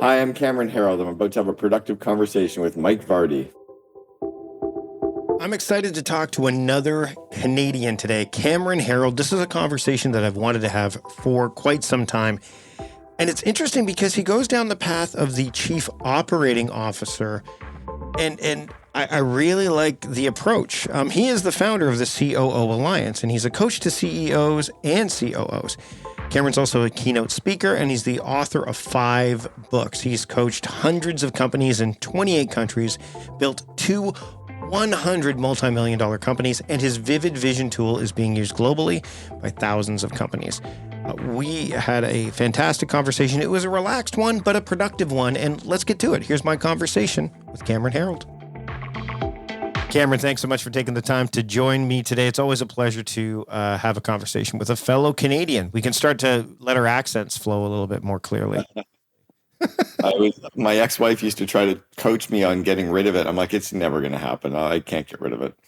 Hi, I'm Cameron Herold. I'm about to have a productive conversation with Mike Vardy. I'm excited to talk to another Canadian today, Cameron Herold. This is a conversation that I've wanted to have for quite some time. And it's interesting because he goes down the path of the chief operating officer. And I really like the approach. He is the founder of the COO Alliance, and he's a coach to CEOs and COOs. Cameron's also a keynote speaker, and he's the author of 5 books. He's coached hundreds of companies in 28 countries, built 100 multi-million-dollar companies, and his Vivid Vision tool is being used globally by thousands of companies. We had a fantastic conversation. It was a relaxed one, but a productive one, and let's get to it. Here's my conversation with Cameron Herold. Cameron, thanks so much for taking the time to join me today. It's always a pleasure to have a conversation with a fellow Canadian. We can start to let our accents flow a little bit more clearly. My ex-wife used to try to coach me on getting rid of it. I'm like, it's never going to happen. I can't get rid of it.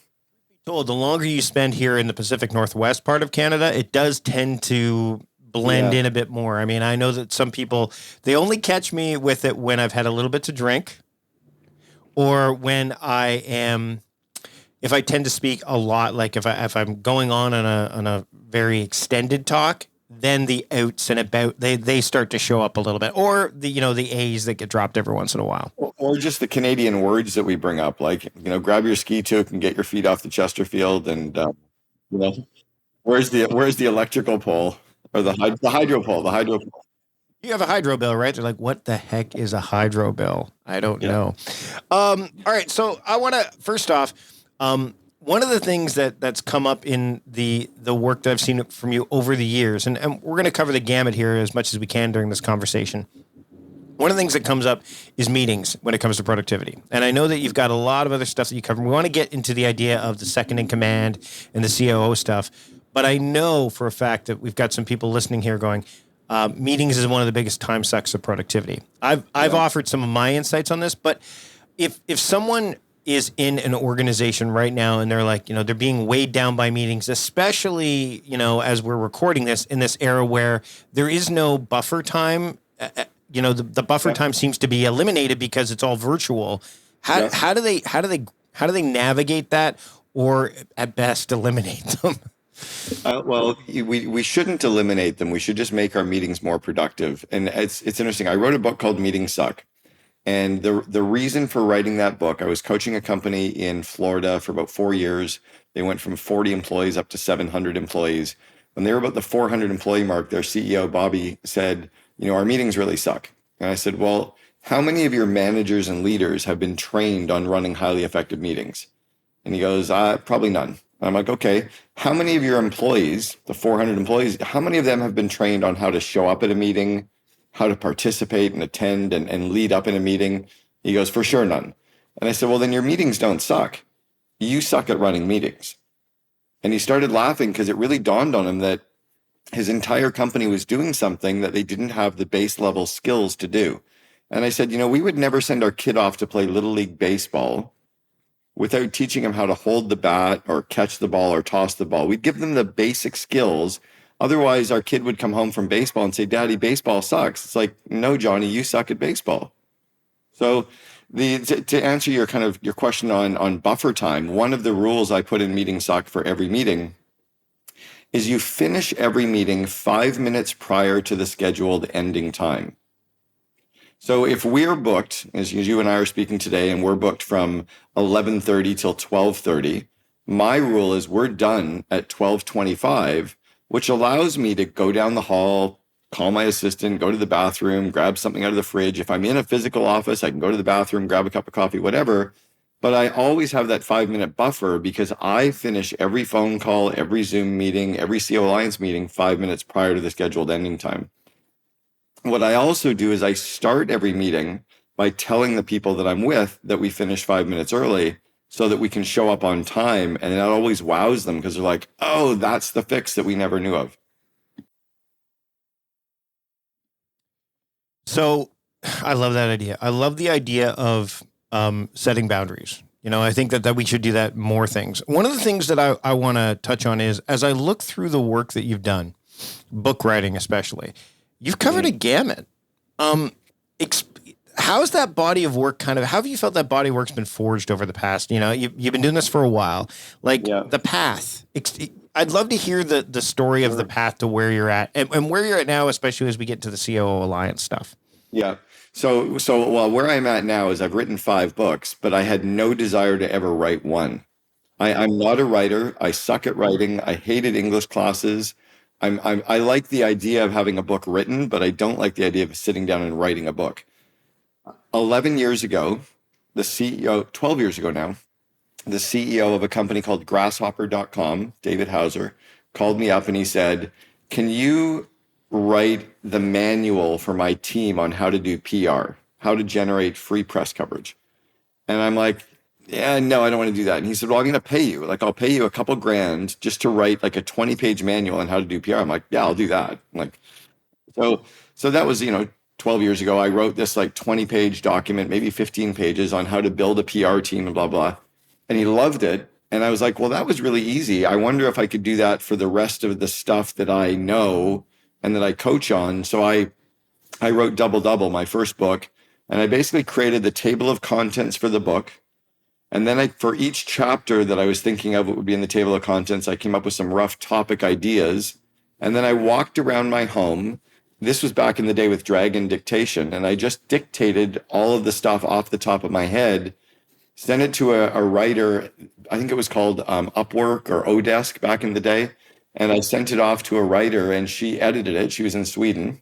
Told the longer you spend here in the Pacific Northwest part of Canada, it does tend to blend in a bit more. I mean, I know that some people, they only catch me with it when I've had a little bit to drink, or when if I tend to speak a lot, like if I'm going on a very extended talk, then the outs and about they start to show up a little bit, or the A's that get dropped every once in a while, or just the Canadian words that we bring up, like grab your ski toque and get your feet off the Chesterfield, and where's the electrical pole or the hydro pole? The hydro pole. You have a hydro bill, right? They're like, what the heck is a hydro bill? I don't know. All right, so I want to first off. One of the things that's come up in the work that I've seen from you over the years, and we're going to cover the gamut here as much as we can during this conversation. One of the things that comes up is meetings when it comes to productivity. And I know that you've got a lot of other stuff that you cover. We want to get into the idea of the second in command and the COO stuff. But I know for a fact that we've got some people listening here going, meetings is one of the biggest time sucks of productivity. I've offered some of my insights on this, but if someone is in an organization right now and they're like, they're being weighed down by meetings, especially, as we're recording this in this era where there is no buffer time, the buffer time seems to be eliminated because it's all virtual. How do they navigate that, or at best eliminate them? Well, we shouldn't eliminate them. We should just make our meetings more productive. And it's interesting. I wrote a book called Meetings Suck. And the reason for writing that book, I was coaching a company in Florida for about 4 years. They went from 40 employees up to 700 employees. When they were about the 400 employee mark, their CEO, Bobby, said, our meetings really suck. And I said, well, how many of your managers and leaders have been trained on running highly effective meetings? And he goes, probably none. And I'm like, okay, how many of your employees, the 400 employees, how many of them have been trained on how to show up at a meeting, how to participate and attend and lead up in a meeting? He goes, for sure, none. And I said, well, then your meetings don't suck. You suck at running meetings. And he started laughing because it really dawned on him that his entire company was doing something that they didn't have the base level skills to do. And I said, we would never send our kid off to play Little League baseball without teaching him how to hold the bat or catch the ball or toss the ball. We'd give them the basic skills. Otherwise, our kid would come home from baseball and say, Daddy, baseball sucks. It's like, no, Johnny, you suck at baseball. So to answer your question on buffer time, one of the rules I put in Meeting Suck for every meeting is you finish every meeting 5 minutes prior to the scheduled ending time. So if we're booked, as you and I are speaking today, and we're booked from 11:30 till 12:30, my rule is we're done at 12:25, which allows me to go down the hall, call my assistant, go to the bathroom, grab something out of the fridge. If I'm in a physical office, I can go to the bathroom, grab a cup of coffee, whatever. But I always have that 5-minute buffer because I finish every phone call, every Zoom meeting, every COO Alliance meeting 5 minutes prior to the scheduled ending time. What I also do is I start every meeting by telling the people that I'm with that we finish 5 minutes early so that we can show up on time. And that always wows them because they're like, oh, that's the fix that we never knew of. So I love that idea. I love the idea of setting boundaries. I think that we should do that more things. One of the things that I want to touch on is, as I look through the work that you've done, book writing especially, you've covered a gamut. how's that body of work how have you felt that body of work's been forged over the past, you've been doing this for a while, like the path. I'd love to hear the story of the path to where you're at and where you're at now, especially as we get to the COO Alliance stuff. Yeah. So, well, where I'm at now is I've written 5 books, but I had no desire to ever write one. I'm not a writer. I suck at writing. I hated English classes. I like the idea of having a book written, but I don't like the idea of sitting down and writing a book. 11 years ago, 12 years ago now, the CEO of a company called grasshopper.com, David Hauser, called me up and he said, "Can you write the manual for my team on how to do PR, how to generate free press coverage?" And I'm like, "Yeah, no, I don't want to do that." And he said, "Well, I'm going to pay you. Like, I'll pay you a couple grand just to write like a 20-page manual on how to do PR." I'm like, "Yeah, I'll do that." I'm like, so that was, 12 years ago. I wrote this like 20-page document, maybe 15 pages on how to build a PR team and blah, blah. And he loved it. And I was like, well, that was really easy. I wonder if I could do that for the rest of the stuff that I know and that I coach on. So I wrote Double Double, my first book, and I basically created the table of contents for the book. And then for each chapter that I was thinking of, what would be in the table of contents, I came up with some rough topic ideas. And then I walked around my home. This was back in the day with Dragon dictation. And I just dictated all of the stuff off the top of my head, sent it to a writer. I think it was called Upwork or Odesk back in the day. And I sent it off to a writer and she edited it. She was in Sweden.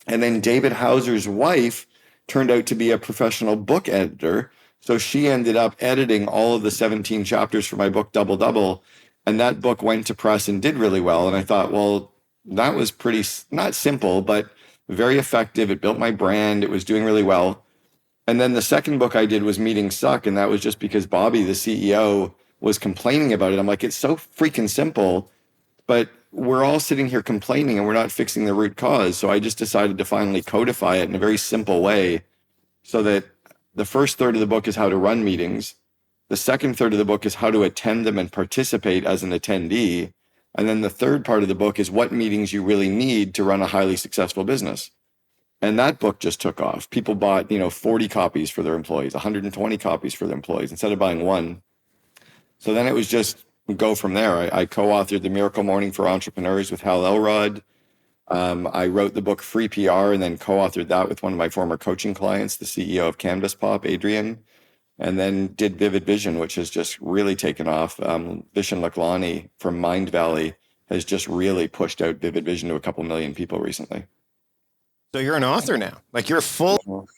And then David Hauser's wife turned out to be a professional book editor. So she ended up editing all of the 17 chapters for my book, Double Double. And that book went to press and did really well. And I thought, well, that was pretty, not simple, but very effective. It built my brand. It was doing really well. And then the second book I did was Meetings Suck. And that was just because Bobby, the CEO, was complaining about it. I'm like, it's so freaking simple, but we're all sitting here complaining and we're not fixing the root cause. So I just decided to finally codify it in a very simple way so that the first third of the book is how to run meetings. The second third of the book is how to attend them and participate as an attendee. And then the third part of the book is what meetings you really need to run a highly successful business. And that book just took off. People bought, 40 copies for their employees, 120 copies for their employees instead of buying one. So then it was just go from there. I co-authored The Miracle Morning for Entrepreneurs with Hal Elrod. I wrote the book Free PR and then co-authored that with one of my former coaching clients, the CEO of Canvas Pop, Adrian, and then did Vivid Vision, which has just really taken off. Vishen Laklani from Mind Valley has just really pushed out Vivid Vision to a couple million people recently. So you're an author now, like you're full.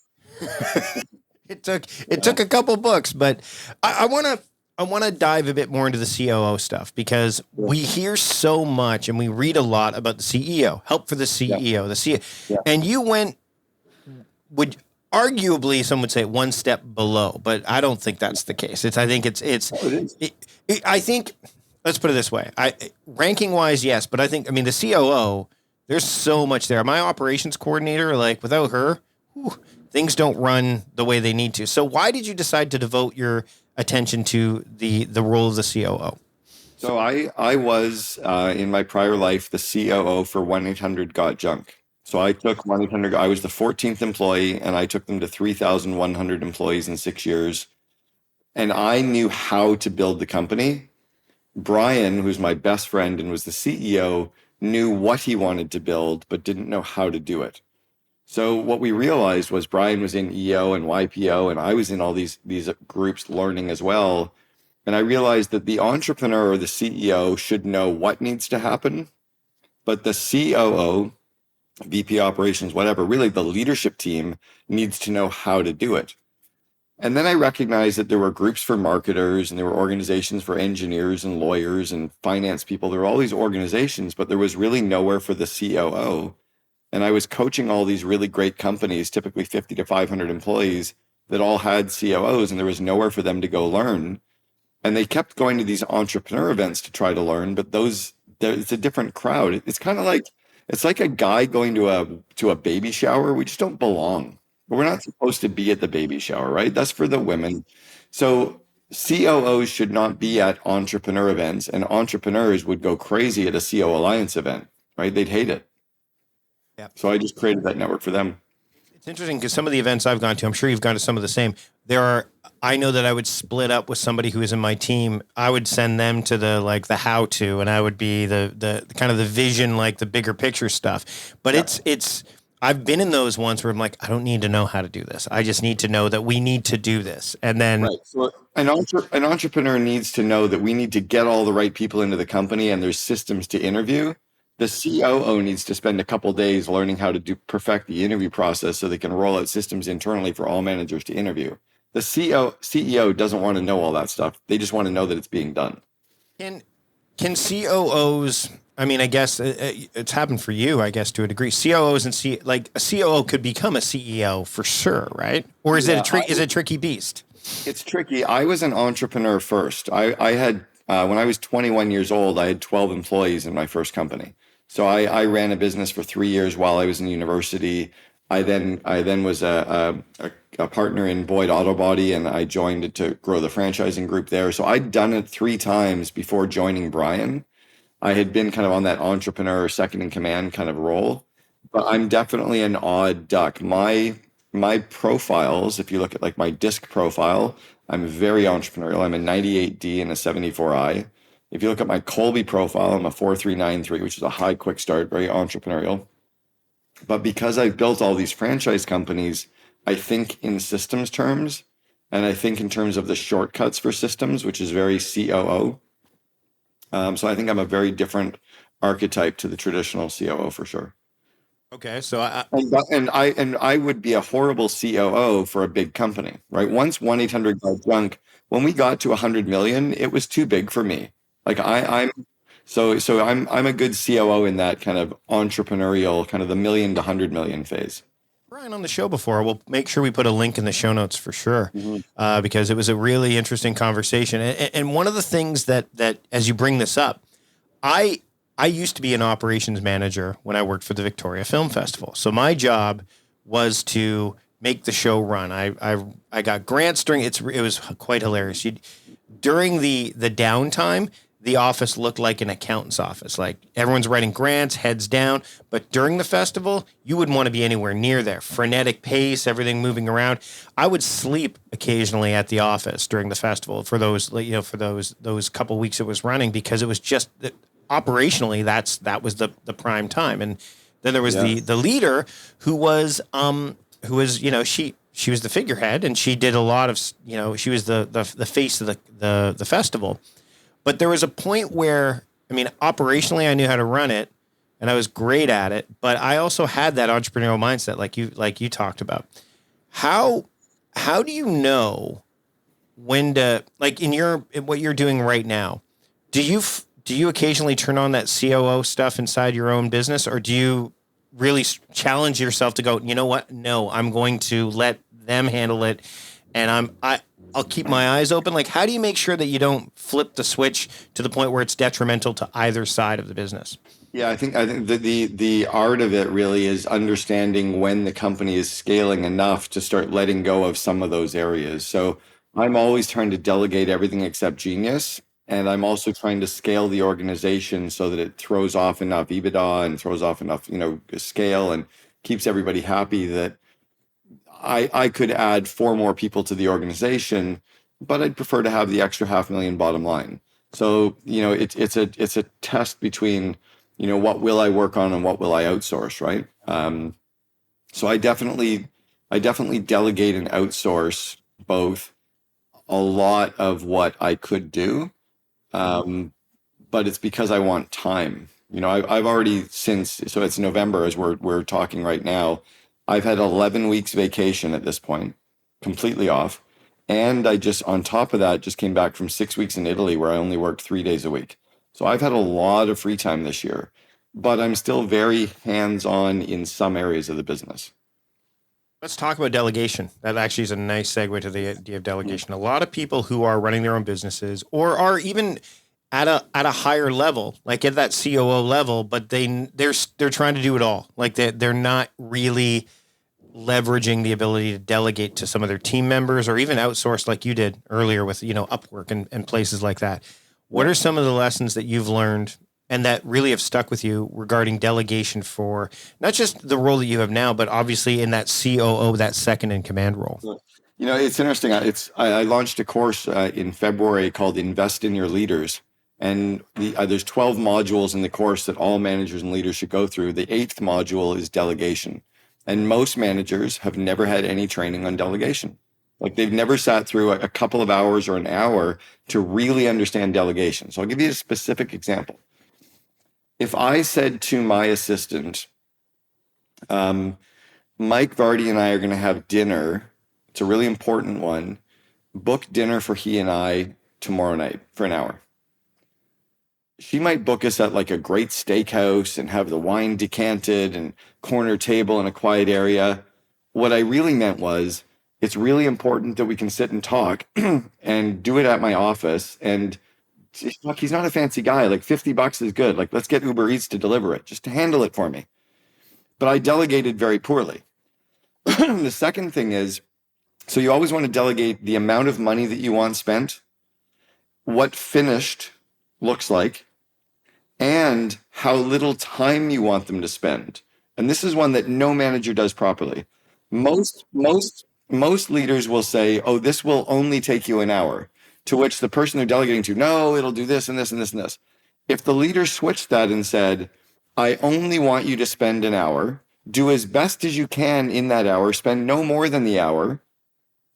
It took a couple books, but I want to dive a bit more into the COO stuff because we hear so much and we read a lot about the CEO, help for the CEO, the CEO, and you would arguably some would say one step below, but I don't think that's the case. I think I think let's put it this way. Ranking wise, yes, but I think the COO. There's so much there. My operations coordinator, like without her, things don't run the way they need to. So why did you decide to devote your attention to the role of the COO? So I was in my prior life the COO for 1-800-GOT-JUNK. So I took 1-800. I was the 14th employee, and I took them to 3,100 employees in 6 years. And I knew how to build the company. Brian, who's my best friend and was the CEO, knew what he wanted to build, but didn't know how to do it. So what we realized was Brian was in EO and YPO, and I was in all these groups learning as well. And I realized that the entrepreneur or the CEO should know what needs to happen, but the COO, VP operations, whatever, really the leadership team needs to know how to do it. And then I recognized that there were groups for marketers and there were organizations for engineers and lawyers and finance people. There were all these organizations, but there was really nowhere for the COO. And I was coaching all these really great companies, typically 50 to 500 employees that all had COOs, and there was nowhere for them to go learn. And they kept going to these entrepreneur events to try to learn, but it's a different crowd. It's kind of like, it's like a guy going to a baby shower. We just don't belong. We're not supposed to be at the baby shower, right? That's for the women. So COOs should not be at entrepreneur events, and entrepreneurs would go crazy at a COO Alliance event, right? They'd hate it. Yeah. So I just created that network for them. It's interesting because some of the events I've gone to, I'm sure you've gone to some of the same. I know that I would split up with somebody who is in my team. I would send them to the how to, and I would be the kind of the vision, like the bigger picture stuff. But I've been in those ones where I'm like, I don't need to know how to do this. I just need to know that we need to do this. And then Right. So an entrepreneur needs to know that we need to get all the right people into the company and there's systems to interview. The COO needs to spend a couple days learning how to perfect the interview process so they can roll out systems internally for all managers to interview. The CEO doesn't want to know all that stuff. They just want to know that it's being done. Can COOs? I mean, I guess it's happened for you, I guess, to a degree. COOs and like a COO could become a CEO for sure, right? Or is it a tricky beast? It's tricky. I was an entrepreneur first. I had when I was 21 years old, I had 12 employees in my first company. So I ran a business for 3 years while I was in university. I then was a partner in Boyd Auto Body, and I joined it to grow the franchising group there. So I'd done it 3 times before joining Brian. I had been kind of on that entrepreneur second in command kind of role, but I'm definitely an odd duck. My profiles, if you look at like my disc profile, I'm very entrepreneurial. I'm a 98D and a 74I. If you look at my Colby profile, I'm a 4393, which is a high quick start, very entrepreneurial. But because I've built all these franchise companies, I think in systems terms, and I think in terms of the shortcuts for systems, which is very COO. So I think I'm a very different archetype to the traditional COO for sure. Okay, so I would be a horrible COO for a big company, right? Once 1-800 got junk, when we got to 100 million, it was too big for me. Like I'm a good COO in that kind of entrepreneurial, kind of the million to 100 million phase. Brian on the show before. We'll make sure we put a link in the show notes for sure, because it was a really interesting conversation. And one of the things that as you bring this up, I used to be an operations manager when I worked for the Victoria Film Festival. So my job was to make the show run. I got grants during it was quite hilarious. During the downtime, the office looked like an accountant's office. Like everyone's writing grants, heads down. But during the festival, you wouldn't want to be anywhere near there. Frenetic pace, everything moving around. I would sleep occasionally at the office during the festival for those couple weeks it was running, because it was just operationally that was the prime time. And then there was the leader who was she was the figurehead, and she did a lot of she was the face of the festival. But there was a point where, I mean, operationally, I knew how to run it, and I was great at it. But I also had that entrepreneurial mindset, like you talked about. How do you know when to, like in what you're doing right now? Do you occasionally turn on that COO stuff inside your own business, or do you really challenge yourself to go, you know what? No, I'm going to let them handle it, and I'll keep my eyes open. Like, how do you make sure that you don't flip the switch to the point where it's detrimental to either side of the business? Yeah, I think the art of it really is understanding when the company is scaling enough to start letting go of some of those areas. So I'm always trying to delegate everything except genius. And I'm also trying to scale the organization so that it throws off enough EBITDA and throws off enough, scale, and keeps everybody happy that I could add 4 more people to the organization, but I'd prefer to have the extra $500,000 bottom line. So, it's a test between, what will I work on and what will I outsource, right? So I definitely delegate and outsource both a lot of what I could do, but it's because I want time. I've already so it's November as we're talking right now. I've had 11 weeks vacation at this point, completely off. And I on top of that, just came back from 6 weeks in Italy where I only worked 3 days a week. So I've had a lot of free time this year, but I'm still very hands-on in some areas of the business. Let's talk about delegation. That actually is a nice segue to the idea of delegation. A lot of people who are running their own businesses or are even at a higher level, like at that COO level, but they're trying to do it all. Like they're not really leveraging the ability to delegate to some of their team members or even outsource like you did earlier with, Upwork and places like that. What are some of the lessons that you've learned? and that really have stuck with you regarding delegation for not just the role that you have now, but obviously in that COO, that second in command role? It's interesting. I launched a course in February called Invest in Your Leaders. And there's 12 modules in the course that all managers and leaders should go through. The 8th module is delegation. And most managers have never had any training on delegation. Like they've never sat through a couple of hours or an hour to really understand delegation. So I'll give you a specific example. If I said to my assistant, Mike Vardy and I are going to have dinner, it's a really important one, book dinner for he and I tomorrow night for an hour. She might book us at like a great steakhouse and have the wine decanted and corner table in a quiet area. What I really meant was, it's really important that we can sit and talk and do it at my office. And look, he's not a fancy guy. Like $50 is good. Like, let's get Uber Eats to deliver it, just to handle it for me. But I delegated very poorly. The second thing is, so you always want to delegate the amount of money that you want spent, what finished looks like, and how little time you want them to spend. And this is one that no manager does properly. Most leaders will say, oh, this will only take you an hour, to which the person they're delegating to, no, it'll do this and this and this and this. If the leader switched that and said, I only want you to spend an hour, do as best as you can in that hour, spend no more than the hour,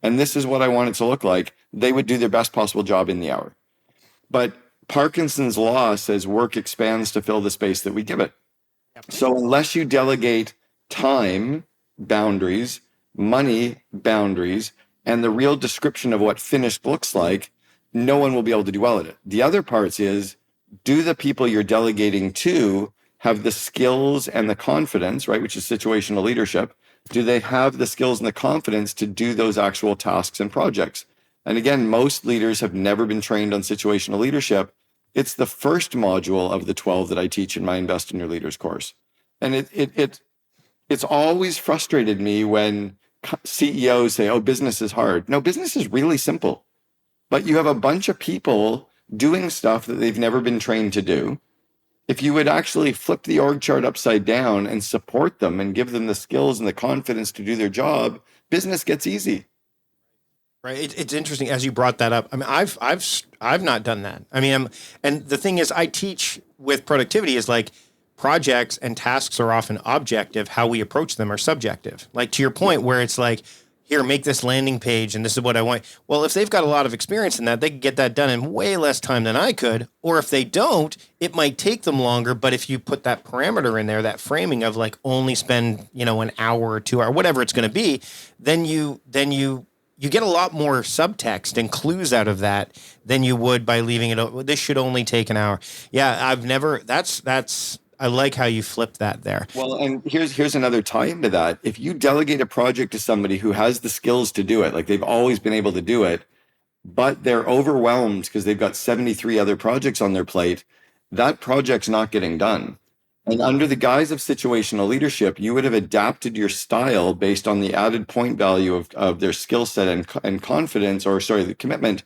and this is what I want it to look like, they would do their best possible job in the hour. But Parkinson's law says work expands to fill the space that we give it. So unless you delegate time boundaries, money boundaries, and the real description of what finished looks like, no one will be able to do well at it. The other parts is, do the people you're delegating to have the skills and the confidence, right, which is situational leadership? Do they have the skills and the confidence to do those actual tasks and projects? And again, most leaders have never been trained on situational leadership. It's the first module of the 12 that I teach in my Invest in Your Leaders course. And it's always frustrated me when CEOs say, oh, business is hard. No, business is really simple. But you have a bunch of people doing stuff that they've never been trained to do. If you would actually flip the org chart upside down and support them and give them the skills and the confidence to do their job, business gets easy. Right. It's interesting as you brought that up. I mean, I've not done that. I mean, and the thing is, I teach with productivity is like projects and tasks are often objective. How we approach them are subjective. Like to your point, where it's like, here, make this landing page, and this is what I want. Well, if they've got a lot of experience in that, they can get that done in way less time than I could. Or if they don't, it might take them longer. But if you put that parameter in there, that framing of like only spend, an hour or 2 hours, whatever it's going to be, then you get a lot more subtext and clues out of that than you would by leaving it. This should only take an hour. Yeah, I've never. I like how you flipped that there. Well, and here's another tie into that. If you delegate a project to somebody who has the skills to do it, like they've always been able to do it, but they're overwhelmed because they've got 73 other projects on their plate, that project's not getting done. And under the guise of situational leadership, you would have adapted your style based on the added point value of their skill set and confidence, the commitment.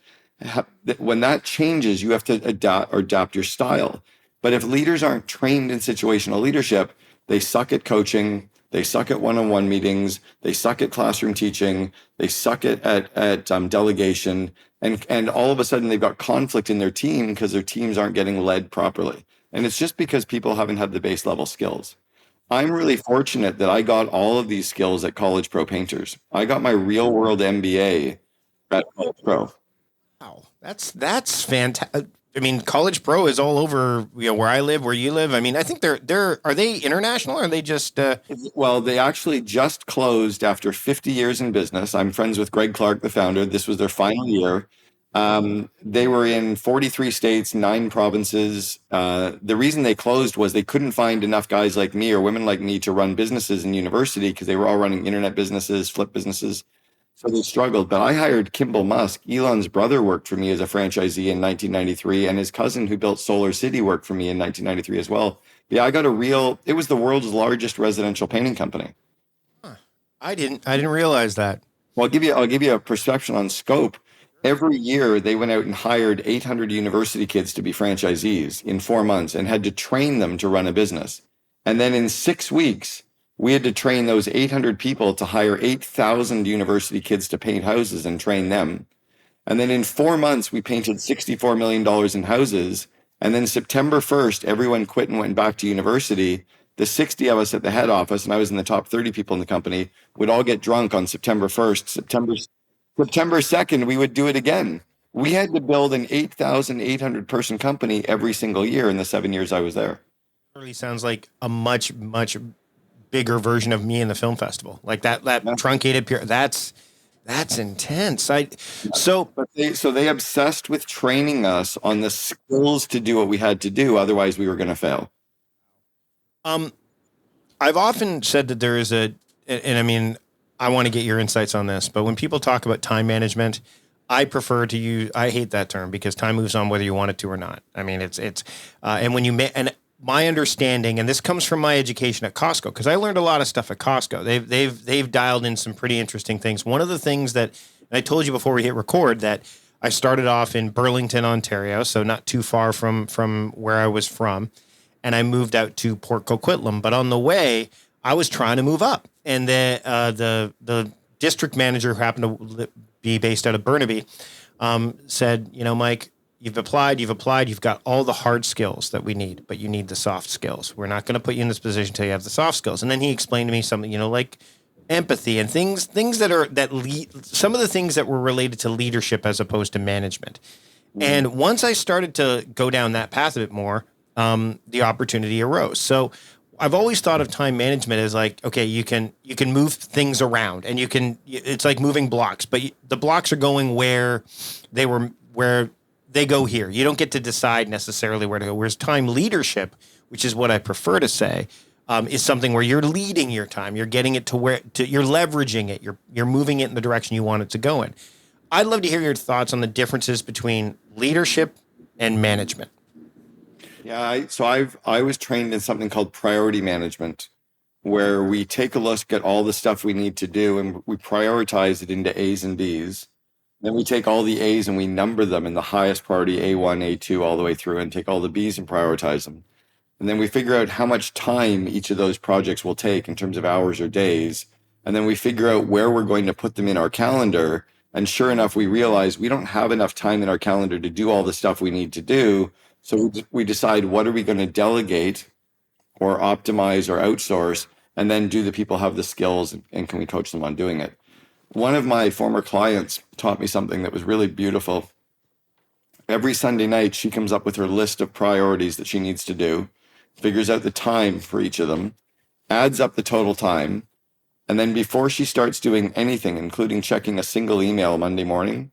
When that changes, you have to adapt your style. But if leaders aren't trained in situational leadership, they suck at coaching, they suck at one-on-one meetings, they suck at classroom teaching, they suck at delegation, and all of a sudden they've got conflict in their team because their teams aren't getting led properly. And it's just because people haven't had the base level skills. I'm really fortunate that I got all of these skills at College Pro Painters. I got my real world MBA at College Pro. Wow, that's fantastic. I mean, College Pro is all over, where I live, where you live. I mean, I think are they international or are they just? Well, they actually just closed after 50 years in business. I'm friends with Greg Clark, the founder. This was their final year. They were in 43 states, 9 provinces. The reason they closed was they couldn't find enough guys like me or women like me to run businesses in university because they were all running internet businesses, flip businesses. So they struggled. But I hired Kimball Musk. Elon's brother worked for me as a franchisee in 1993, and his cousin who built Solar City worked for me in 1993 as well. Yeah, I got it was the world's largest residential painting company. Huh. I didn't realize that. Well, I'll give you a perception on scope. Every year, they went out and hired 800 university kids to be franchisees in 4 months and had to train them to run a business. And then in 6 weeks, we had to train those 800 people to hire 8,000 university kids to paint houses and train them. And then in 4 months, we painted $64 million in houses. And then September 1st, everyone quit and went back to university. The 60 of us at the head office, and I was in the top 30 people in the company, would all get drunk on September 1st. September 2nd, we would do it again. We had to build an 8,800 person company every single year in the 7 years I was there. Really sounds like a much, much bigger version of me in the film festival. Like that Yeah. truncated period. That's intense. So they obsessed with training us on the skills to do what we had to do. Otherwise, we were going to fail. I've often said that there is and I mean, I want to get your insights on this, but when people talk about time management, I prefer to I hate that term because time moves on whether you want it to or not. I mean, and when and my understanding, and this comes from my education at Costco, because I learned a lot of stuff at Costco. They've dialed in some pretty interesting things. One of the things that and I told you before we hit record that I started off in Burlington, Ontario, so not too far from where I was from, and I moved out to Port Coquitlam. But on the way, I was trying to move up, and the district manager, who happened to be based out of Burnaby, said, Mike, you've applied, you've got all the hard skills that we need, but you need the soft skills. We're not going to put you in this position until you have the soft skills. And then he explained to me something, like empathy and things that lead, some of the things that were related to leadership as opposed to management. Mm-hmm. And once I started to go down that path a bit more, the opportunity arose. So I've always thought of time management as like, okay, you can move things around, and it's like moving blocks, but the blocks are going where they go here. You don't get to decide necessarily where to go. Whereas time leadership, which is what I prefer to say, is something where you're leading your time. You're getting it you're leveraging it. You're moving it in the direction you want it to go in. I'd love to hear your thoughts on the differences between leadership and management. Yeah, I was trained in something called priority management, where we take a look at all the stuff we need to do and we prioritize it into A's and B's. Then we take all the A's and we number them in the highest priority, A1, A2, all the way through, and take all the B's and prioritize them. And then we figure out how much time each of those projects will take in terms of hours or days. And then we figure out where we're going to put them in our calendar. And sure enough, we realize we don't have enough time in our calendar to do all the stuff we need to do. So we decide, what are we going to delegate or optimize or outsource? And then do the people have the skills, and can we coach them on doing it? One of my former clients taught me something that was really beautiful. Every Sunday night, she comes up with her list of priorities that she needs to do, figures out the time for each of them, adds up the total time, and then before she starts doing anything, including checking a single email Monday morning,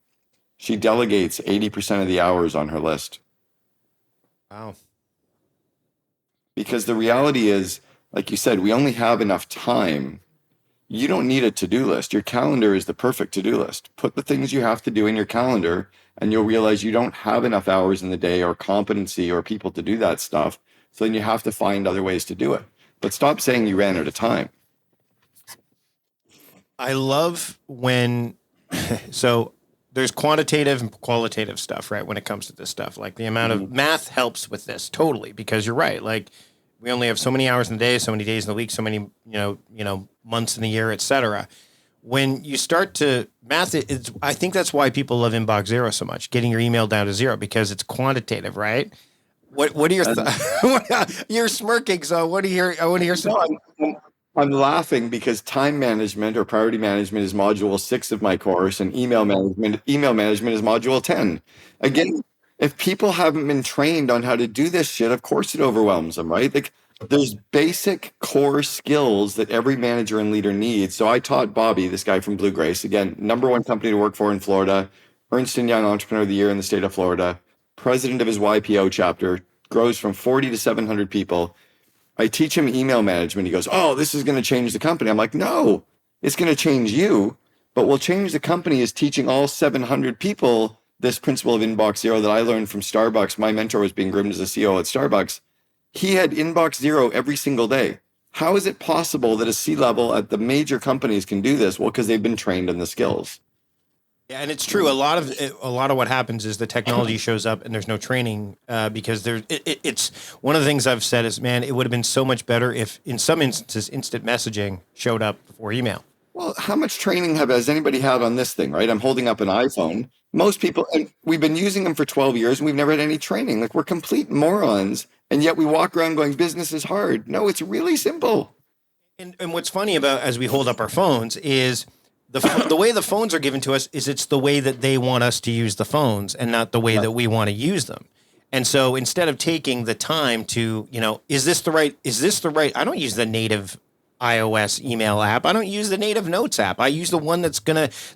she delegates 80% of the hours on her list. Wow. Because the reality is, like you said, we only have enough time. You don't need a to-do list. Your calendar is the perfect to-do list. Put the things you have to do in your calendar, and you'll realize you don't have enough hours in the day or competency or people to do that stuff. So then you have to find other ways to do it. But stop saying you ran out of time. I love when, so there's quantitative and qualitative stuff, right? When it comes to this stuff, like the amount of math helps with this totally, because you're right. Like we only have so many hours in the day, so many days in the week, so many, months in the year, et cetera. When you start to math it, I think that's why people love inbox zero so much, getting your email down to zero, because it's quantitative, right? What are your thoughts? You're smirking, so I want to hear some. No, I'm laughing because time management or priority management is module 6 of my course, and email management is module 10. Again, if people haven't been trained on how to do this shit, of course it overwhelms them, right? Like there's basic core skills that every manager and leader needs. So I taught Bobby, this guy from Blue Grace, again, #1 company to work for in Florida, Ernst & Young Entrepreneur of the Year in the state of Florida, president of his YPO chapter, grows from 40 to 700 people. I teach him email management. He goes, oh, this is going to change the company. I'm like, no, it's going to change you. But what will change the company is teaching all 700 people this principle of inbox zero that I learned from Starbucks. My mentor was being groomed as a CEO at Starbucks. He had inbox zero every single day. How is it possible that a C-level at the major companies can do this? Well, because they've been trained in the skills. Yeah, and it's true. A lot of what happens is the technology shows up and there's no training because it's one of the things I've said is, man, it would have been so much better if in some instances instant messaging showed up before email. Well, how much training has anybody had on this thing, right? I'm holding up an iPhone. Most people, and we've been using them for 12 years and we've never had any training. Like we're complete morons. And yet we walk around going, business is hard. No, it's really simple. And what's funny about as we hold up our phones is the way the phones are given to us is it's the way that they want us to use the phones and not the way that we want to use them. And so instead of taking the time to, is this the right, I don't use the native iOS email app. I don't use the native notes app. I use the one that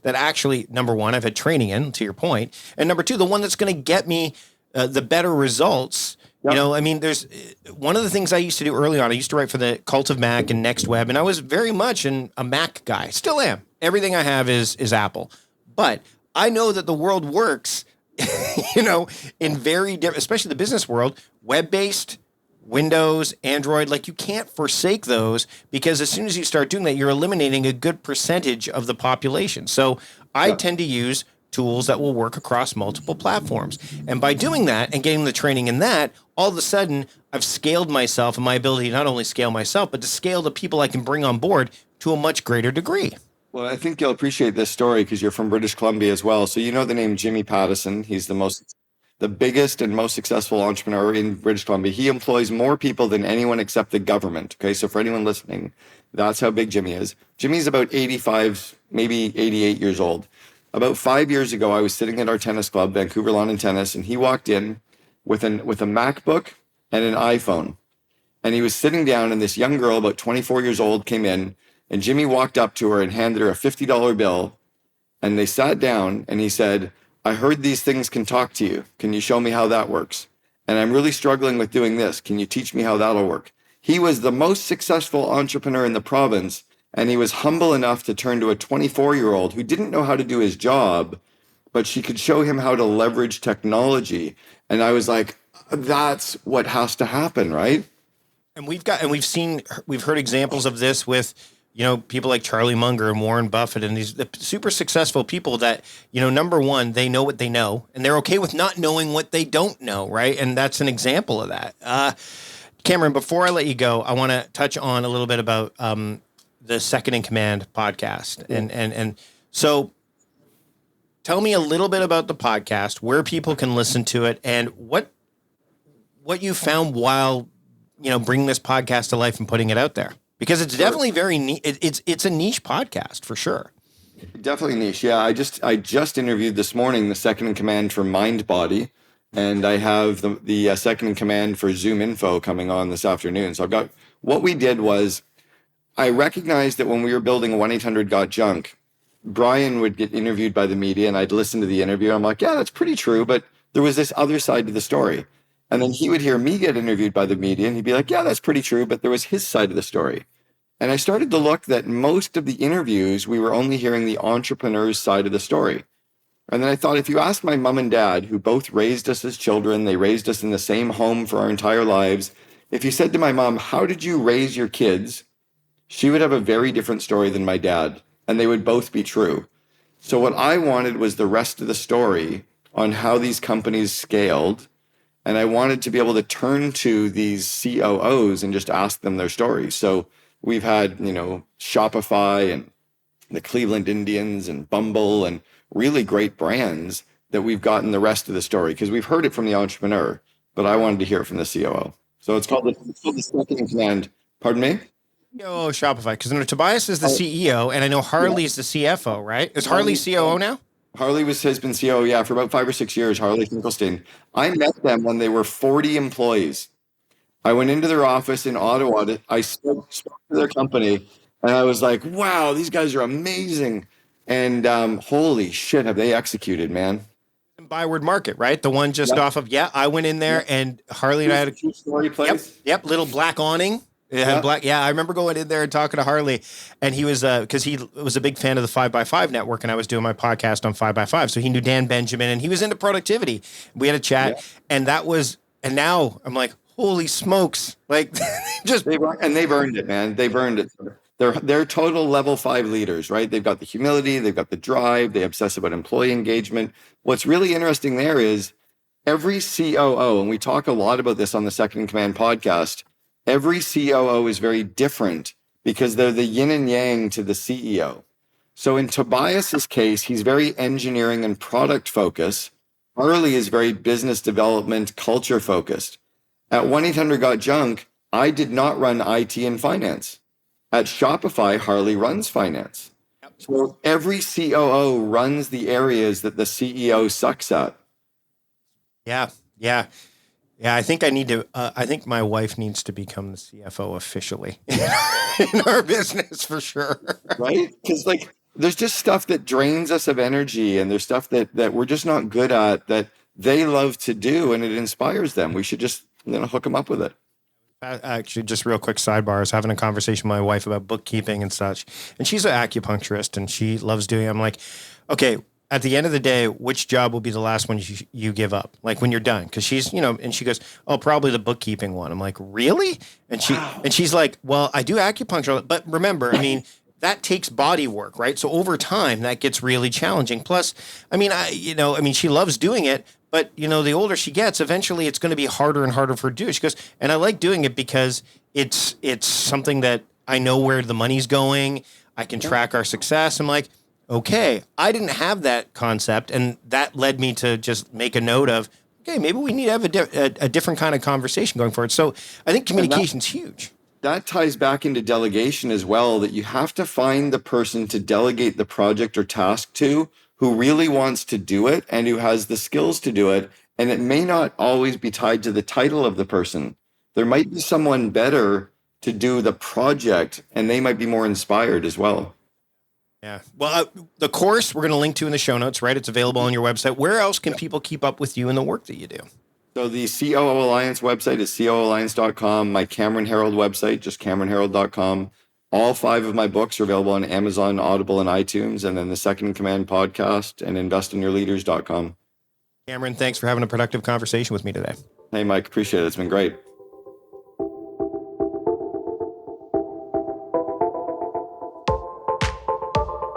actually, number one, I've had training in, to your point. And number two, the one that's going to get me the better results. Yep. There's one of the things I used to do early on. I used to write for the Cult of Mac and Next Web, and I was very much a Mac guy. Still am. Everything I have is Apple. But I know that the world works, in very different, especially the business world, web-based, Windows, Android, like you can't forsake those because as soon as you start doing that, you're eliminating a good percentage of the population. So I tend to use tools that will work across multiple platforms. And by doing that and getting the training in that, all of a sudden I've scaled myself and my ability to not only scale myself, but to scale the people I can bring on board to a much greater degree. Well, I think you'll appreciate this story because you're from British Columbia as well. So you know the name Jimmy Pattison. He's the biggest and most successful entrepreneur in British Columbia. He employs more people than anyone except the government. Okay, so for anyone listening, that's how big Jimmy is. Jimmy's about 85, maybe 88 years old. About 5 years ago, I was sitting at our tennis club, Vancouver Lawn and Tennis, and he walked in with a MacBook and an iPhone. And he was sitting down, and this young girl, about 24 years old, came in, and Jimmy walked up to her and handed her a $50 bill. And they sat down, and he said, I heard these things can talk to you. Can you show me how that works? And I'm really struggling with doing this. Can you teach me how that'll work? He was the most successful entrepreneur in the province, and he was humble enough to turn to a 24-year-old who didn't know how to do his job, but she could show him how to leverage technology. And I was like, that's what has to happen, right? And we've heard examples of this with, people like Charlie Munger and Warren Buffett and these super successful people that, number one, they know what they know and they're okay with not knowing what they don't know. Right. And that's an example of that. Cameron, before I let you go, I want to touch on a little bit about, the Second in Command podcast. And so tell me a little bit about the podcast, where people can listen to it and what you found while, bringing this podcast to life and putting it out there, because it's definitely very it's a niche podcast for sure. Definitely niche. Yeah. I just interviewed this morning, the Second in Command for Mind Body, and I have the Second in Command for Zoom Info coming on this afternoon. So what we did was, I recognized that when we were building 1-800-GOT-JUNK, Brian would get interviewed by the media and I'd listen to the interview. I'm like, yeah, that's pretty true. But there was this other side to the story. And then he would hear me get interviewed by the media and he'd be like, yeah, that's pretty true. But there was his side of the story. And I started to look that most of the interviews, we were only hearing the entrepreneur's side of the story. And then I thought, if you asked my mom and dad, who both raised us as children, they raised us in the same home for our entire lives. If you said to my mom, how did you raise your kids? She would have a very different story than my dad, and they would both be true. So what I wanted was the rest of the story on how these companies scaled, and I wanted to be able to turn to these COOs and just ask them their stories. So we've had, Shopify and the Cleveland Indians and Bumble and really great brands that we've gotten the rest of the story because we've heard it from the entrepreneur, but I wanted to hear it from the COO. So it's called the Second in Command. Pardon me? Oh, Shopify, because Tobias is the CEO, and I know Harley is the CFO, right? Is Harley COO now? Harley has been COO, for about 5 or 6 years, Harley Finkelstein. I met them when they were 40 employees. I went into their office in Ottawa. I spoke to their company, and I was like, wow, these guys are amazing. And holy shit, have they executed, man. Byward Market, right? The one just off of, I went in there, and Harley and I had a two-story place. Yep, little black awning. It had black. Yeah, I remember going in there and talking to Harley, and he was because he was a big fan of the 5x5 network, and I was doing my podcast on 5x5, so he knew Dan Benjamin, and he was into productivity. We had a chat, and now I'm like, holy smokes! Like, they've earned it, man. They've earned it. They're total level 5 leaders, right? They've got the humility, they've got the drive, they obsess about employee engagement. What's really interesting there is every COO, and we talk a lot about this on the Second in Command podcast, every COO is very different because they're the yin and yang to the CEO. So in Tobias's case, he's very engineering and product focused. Harley is very business development, culture focused. At 1-800-GOT-JUNK, I did not run IT and finance. At Shopify, Harley runs finance. So every COO runs the areas that the CEO sucks at. Yeah. I think I need to. I think my wife needs to become the CFO officially in our business for sure. Right? Because there's just stuff that drains us of energy, and there's stuff that we're just not good at that they love to do, and it inspires them. We should just hook them up with it. Actually, just real quick sidebar, I was having a conversation with my wife about bookkeeping and such, and she's an acupuncturist and she loves doing it. I'm like, okay, at the end of the day, which job will be the last one you give up? Like when you're done? Because she's, and she goes, oh, probably the bookkeeping one. I'm like, really? And she's like, well, I do acupuncture, but remember, that takes body work, right? So over time, that gets really challenging. Plus, she loves doing it, but the older she gets, eventually it's going to be harder and harder for her to do. She goes, and I like doing it because it's something that I know where the money's going. I can track our success. I'm like, okay, I didn't have that concept, and that led me to just make a note of, okay, maybe we need to have a different kind of conversation going forward. So I think communication's huge. That ties back into delegation as well, that you have to find the person to delegate the project or task to who really wants to do it and who has the skills to do it. And it may not always be tied to the title of the person. There might be someone better to do the project, and they might be more inspired as well. Yeah. Well, the course we're going to link to in the show notes, right? It's available on your website. Where else can people keep up with you and the work that you do? So the COO Alliance website is COOalliance.com. My Cameron Herold website, just CameronHerold.com. All 5 of my books are available on Amazon, Audible, and iTunes. And then the Second in Command podcast and investinyourleaders.com. Cameron, thanks for having a productive conversation with me today. Hey, Mike, appreciate it. It's been great.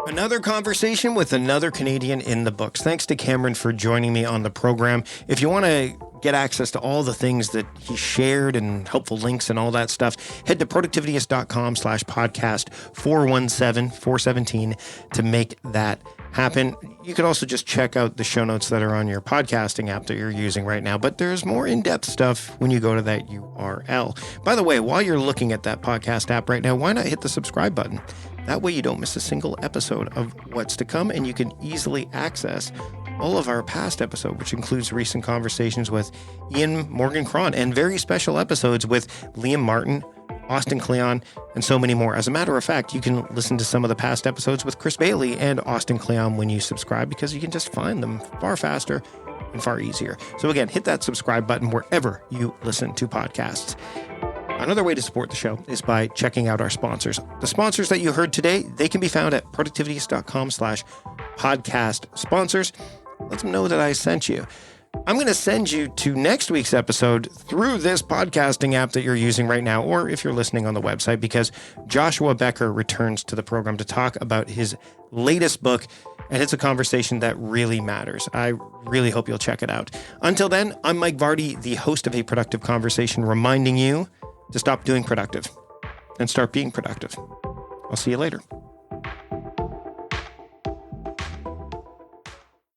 Another conversation with another Canadian in the books. Thanks to Cameron for joining me on the program. If you want to get access to all the things that he shared and helpful links and all that stuff, head to productivityist.com/podcast 417 to make that happen. You could also just check out the show notes that are on your podcasting app that you're using right now, but there's more in-depth stuff when you go to that URL. By the way, while you're looking at that podcast app right now, why not hit the subscribe button? That way you don't miss a single episode of what's to come, and you can easily access all of our past episodes, which includes recent conversations with Ian Morgan Cron and very special episodes with Liam Martin, Austin Kleon, and so many more. As a matter of fact, you can listen to some of the past episodes with Chris Bailey and Austin Kleon when you subscribe, because you can just find them far faster and far easier. So again, hit that subscribe button wherever you listen to podcasts. Another way to support the show is by checking out our sponsors. The sponsors that you heard today, they can be found at productivityist.com/podcast sponsors. Let them know that I sent you. I'm going to send you to next week's episode through this podcasting app that you're using right now, or if you're listening on the website, because Joshua Becker returns to the program to talk about his latest book, and it's a conversation that really matters. I really hope you'll check it out. Until then, I'm Mike Vardy, the host of A Productive Conversation, reminding you to stop doing productive and start being productive. I'll see you later.